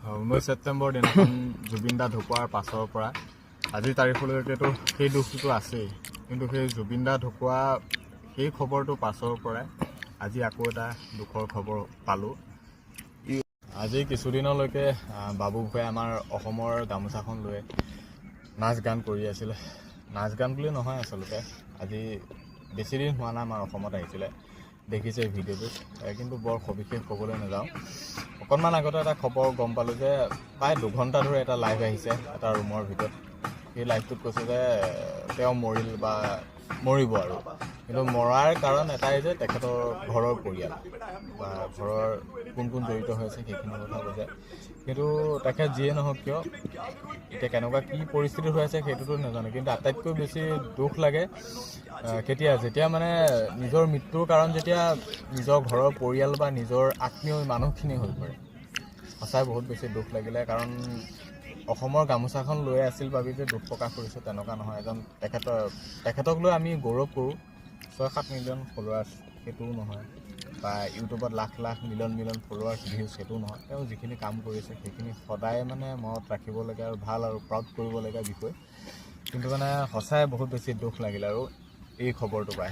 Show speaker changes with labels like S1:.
S1: 19 ছেপ্টেম্বৰ দিনাখন জুবিন দা ঢুকোৱাৰ পাছৰ পৰা আজিৰ তাৰিখলৈকেতো সেই দুখটো আছেই, কিন্তু সেই জুবিন দা ঢুকোৱা সেই খবৰটো পাছৰ পৰাই আজি আকৌ এটা দুখৰ খবৰ পালোঁ। আজি কিছুদিনলৈকে বাবু ভূঞাই আমাৰ অসমৰ গামোচাখন লৈ নাচ গান কৰি আছিলে। নাচ গান বুলি নহয়, আচলতে আজি বেছিদিন হোৱা নাই আমাৰ অসমত আহিছিলে, দেখিছে ভিডিঅ'টো, কিন্তু বৰ সবিশেষ ক'বলৈ নাযাওঁ। অকণমান আগতে এটা খবৰ গম পালোঁ যে প্ৰায় 2 ঘণ্টা ধৰি এটা লাইভ আহিছে এটা ৰুমৰ ভিতৰত। সেই লাইভটোত কৈছে যে তেওঁ মৰিল বা মৰিব আৰু, কিন্তু মৰাৰ কাৰণ এটাই যে তেখেতৰ ঘৰৰ পৰিয়াল বা ঘৰৰ কোন কোন জড়িত হৈছে সেইখিনি কথা বুজায়। কিন্তু তেখেত যিয়ে নহওক কিয় এতিয়া কেনেকুৱা কি পৰিস্থিতি হৈ আছে সেইটোতো নাজানো, কিন্তু আটাইতকৈ বেছি দুখ লাগে যেতিয়া মানে নিজৰ মৃত্যুৰ কাৰণ যেতিয়া নিজৰ ঘৰৰ পৰিয়াল বা নিজৰ আত্মীয় মানুহখিনি হৈ পৰে। সঁচাই বহুত বেছি দুখ লাগিলে, কাৰণ অসমৰ গামোচাখন লৈ আছিল বাবে যে দুখ প্ৰকাশ কৰিছোঁ তেনেকুৱা নহয়। তেখেতক লৈ আমি গৌৰৱ কৰোঁ। 6-7 মিলিয়ন ফলোৱাৰ্ছ সেইটোও নহয়, বা ইউটিউবত লাখ মিলিয়ন ফলোৱাৰ্ছ ভিউজ সেইটোও নহয়। তেওঁ যিখিনি কাম কৰিছে সেইখিনি সদায় মানে মনত ৰাখিবলগীয়া আৰু ভাল আৰু প্ৰাউড কৰিবলগীয়া বিষয়। কিন্তু মানে সঁচাই বহুত বেছি দুখ লাগিলে আৰু এই খবৰটো পাই।